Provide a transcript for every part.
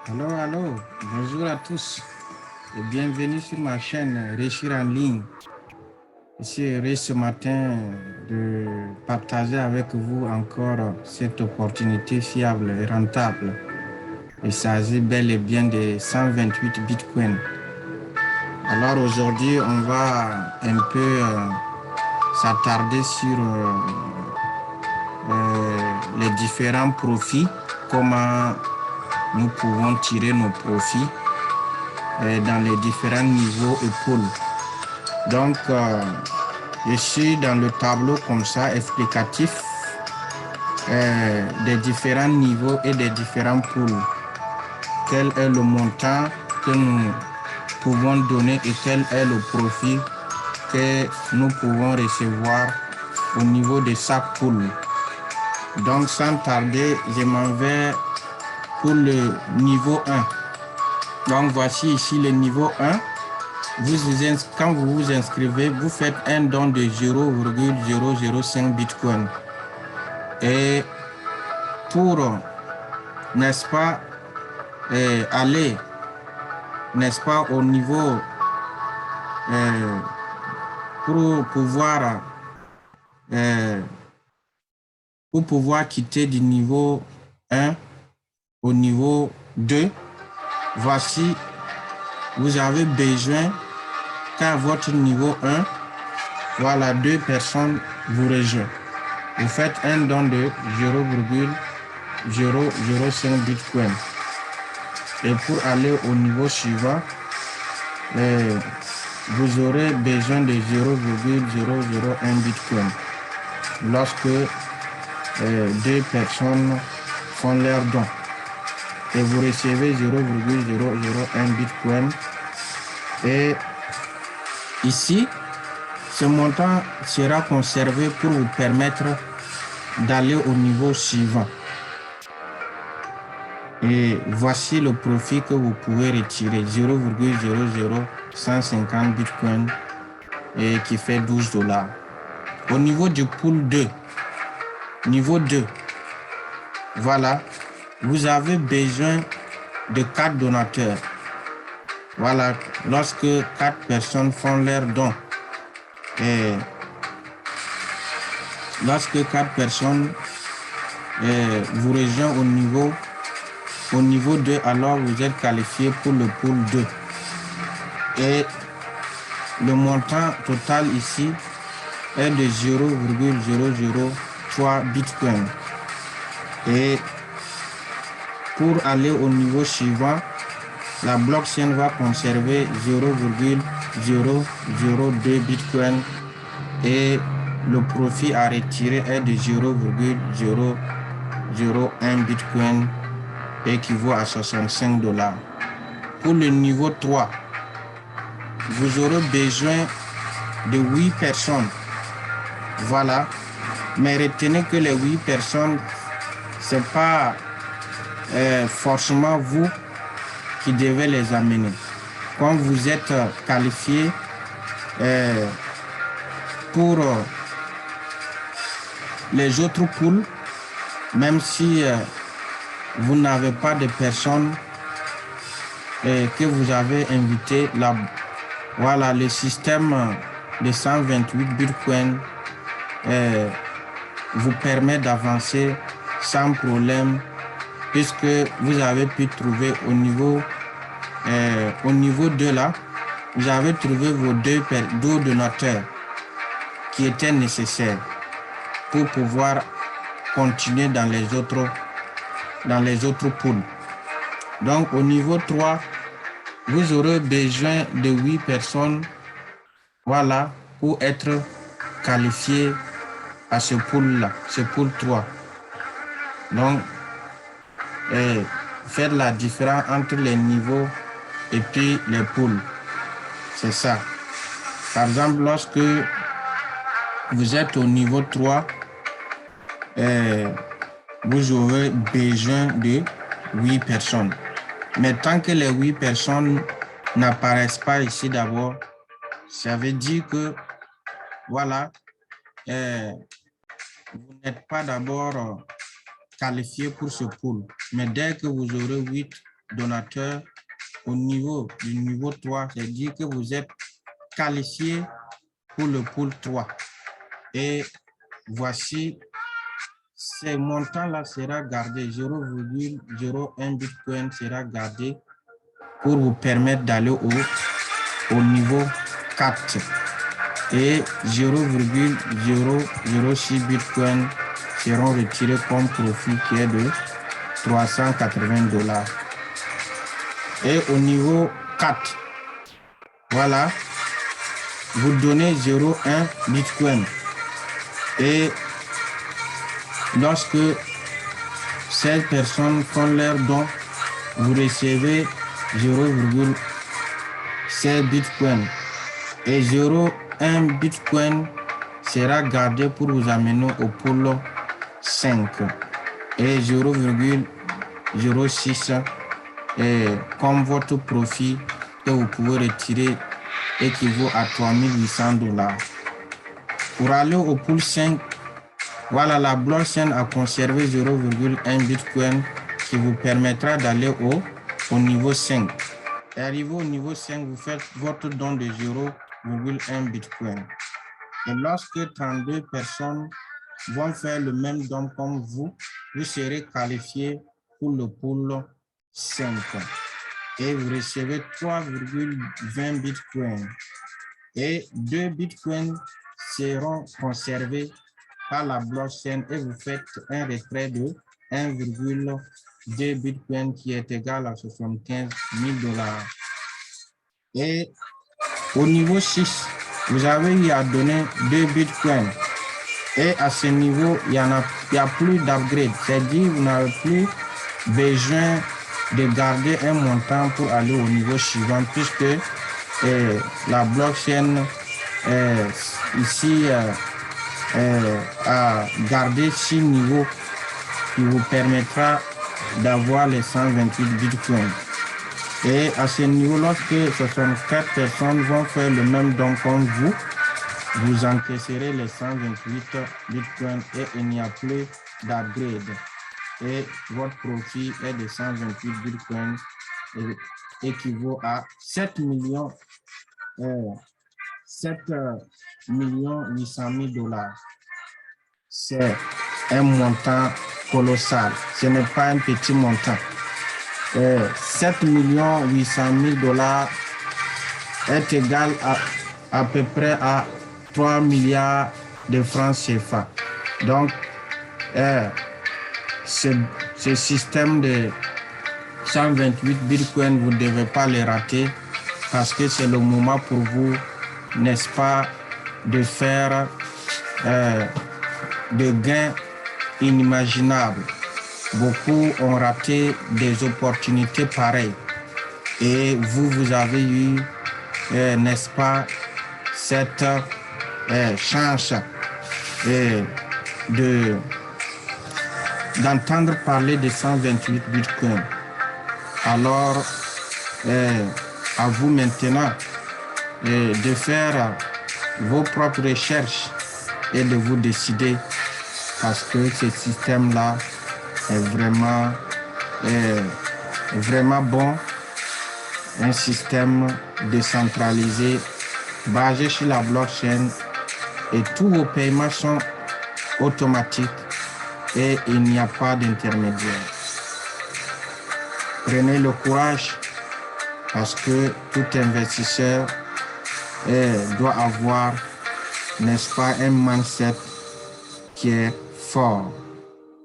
Allô, allô, bonjour à tous et bienvenue sur ma chaîne Réussir en ligne. Je suis heureux ce matin de partager avec vous encore cette opportunité fiable et rentable. Il s'agit bel et bien de 128 bitcoins. Alors aujourd'hui, on va un peu s'attarder sur les différents profits, comment nous pouvons tirer nos profits dans les différents niveaux et pôles. Donc, je suis dans le tableau comme ça, explicatif des différents niveaux et des différents pôles. Quel est le montant que nous pouvons donner et quel est le profit que nous pouvons recevoir au niveau de chaque pool. Donc, sans tarder, je m'en vais pour le niveau 1. Donc, voici ici le niveau 1. Quand vous vous inscrivez, vous faites un don de 0,005 bitcoin. Et pour, n'est-ce pas, aller, n'est-ce pas, au niveau, pour pouvoir quitter du niveau 1 au niveau 2, voici, vous avez besoin qu'à votre niveau 1, voilà, 2 personnes vous rejoignent. Vous faites un don de 0,005 bitcoin. Et pour aller au niveau suivant, vous aurez besoin de 0,001 bitcoin. Lorsque 2 personnes font leur don. Et vous recevez 0,001 bitcoin. Et ici, ce montant sera conservé pour vous permettre d'aller au niveau suivant. Et voici le profit que vous pouvez retirer, 0,00150 bitcoin et qui fait 12 $. Au niveau du pool 2, niveau 2, voilà, vous avez besoin de 4 donateurs. Voilà, lorsque 4 personnes font leur don, et lorsque 4 personnes vous rejoignent au niveau 2, alors vous êtes qualifié pour le pool 2. Et le montant total ici est de 0,003 bitcoin. Et pour aller au niveau suivant, la blockchain va conserver 0,002 bitcoin et le profit à retirer est de 0,001 bitcoin, équivaut à 65 $. Pour le niveau 3, vous aurez besoin de 8 personnes. Voilà. Mais retenez que les 8 personnes, ce n'est pas forcément vous qui devez les amener. Quand vous êtes qualifié pour les autres pools, même si vous n'avez pas de personnes que vous avez invitées, voilà, le système de 128 bitcoin vous permet d'avancer sans problème, puisque vous avez pu trouver au niveau 2 là, vous avez trouvé vos deux donateurs qui étaient nécessaires pour pouvoir continuer dans les autres pools. Donc au niveau 3, vous aurez besoin de 8 personnes, voilà, pour être qualifié à ce pool-là, ce pool 3. Donc, faites la différence entre les niveaux et puis les pools. C'est ça. Par exemple, lorsque vous êtes au niveau 3, vous aurez besoin de 8 personnes. Mais tant que les 8 personnes n'apparaissent pas ici d'abord, ça veut dire que, voilà, vous n'êtes pas d'abord qualifié pour ce pool. Mais dès que vous aurez 8 donateurs au niveau du niveau 3, c'est-à-dire que vous êtes qualifié pour le pool 3. Et voici, ces montants-là sera gardé, 0,01 Bitcoin sera gardé pour vous permettre d'aller au niveau 4. Et 0,006 Bitcoin seront retirés comme profit qui est de $380. Et au niveau 4, voilà, vous donnez 0,1 Bitcoin. Et lorsque ces personnes font leur don, vous recevez 0,7 Bitcoin. Et 0,1 Bitcoin sera gardé pour vous amener au pool 5. Et 0,06 comme votre profit que vous pouvez retirer équivaut à $3 800. Pour aller au pool 5, voilà, la blockchain a conservé 0,1 Bitcoin qui vous permettra d'aller au niveau 5. Et arrivé au niveau 5, vous faites votre don de 0,1 Bitcoin. Et lorsque 32 personnes vont faire le même don comme vous, vous serez qualifié pour le pool 5. Et vous recevez 3,20 Bitcoin. Et 2 Bitcoins seront conservés par la blockchain et vous faites un retrait de 1,2 Bitcoin qui est égal à $75 000. Et au niveau 6, vous avez eu à donner 2 Bitcoins. Et à ce niveau, il n'y a plus d'upgrade. C'est-à-dire vous n'avez plus besoin de garder un montant pour aller au niveau suivant puisque la blockchain ici a gardé 6 niveaux qui vous permettra d'avoir les 128 Bitcoins. Et à ce niveau, lorsque 64 personnes vont faire le même don comme vous, vous encaisserez les 128 Bitcoins et il n'y a plus d'upgrade. Et votre profit est de 128 Bitcoins et équivaut à 7 800 000 $. C'est un montant colossal. Ce n'est pas un petit montant. 7 800 000 $ est égal à peu près à 3 milliards de francs CFA. Donc, ce système de 128 Bitcoin, vous ne devez pas le rater parce que c'est le moment pour vous, n'est-ce pas, de faire des gains inimaginables. Beaucoup ont raté des opportunités pareilles et vous avez eu, n'est-ce pas, cette chance d'entendre parler de 128 Bitcoin. Alors, à vous maintenant de faire vos propres recherches et de vous décider parce que ce système-là est vraiment bon, un système décentralisé basé sur la blockchain et tous vos paiements sont automatiques et il n'y a pas d'intermédiaire. Prenez le courage parce que tout investisseur doit avoir, n'est-ce pas, un mindset qui est fort.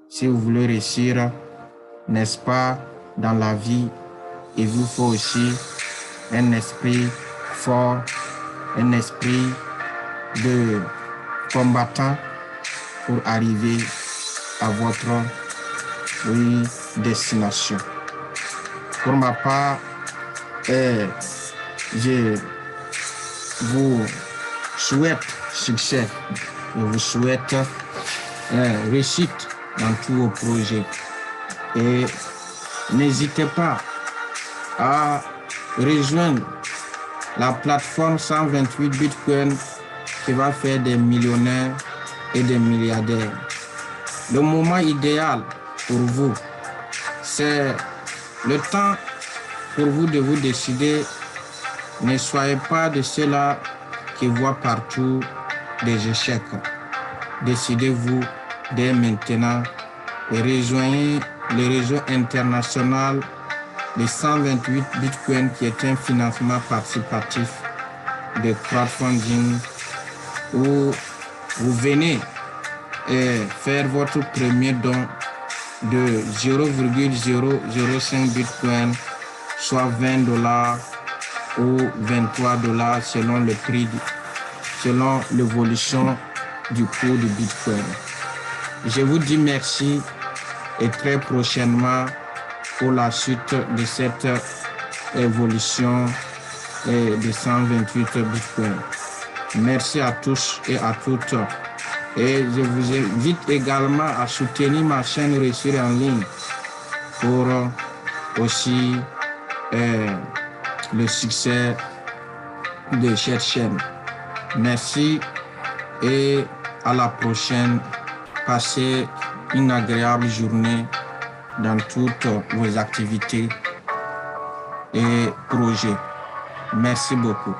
Si vous voulez réussir, n'est-ce pas, dans la vie, il vous faut aussi un esprit fort, un esprit de combattant pour arriver à votre destination. Pour ma part, je vous souhaite succès, je vous souhaite réussite dans tous vos projets et n'hésitez pas à rejoindre la plateforme 128 Bitcoin qui va faire des millionnaires et des milliardaires. Le moment idéal pour vous, c'est le temps pour vous de vous décider. Ne soyez pas de ceux-là qui voient partout des échecs. Décidez-vous dès maintenant et rejoignez le réseau international de 128 Bitcoin qui est un financement participatif de crowdfunding où vous venez faire votre premier don de 0,005 Bitcoin, soit $20 ou $23 selon le prix, selon l'évolution du cours du Bitcoin. Je vous dis merci et très prochainement pour la suite de cette évolution de 128 Bitcoin. Merci à tous et à toutes. Et je vous invite également à soutenir ma chaîne Réussir en ligne pour aussi le succès de cette chaîne. Merci et à la prochaine. Passez une agréable journée dans toutes vos activités et projets. Merci beaucoup.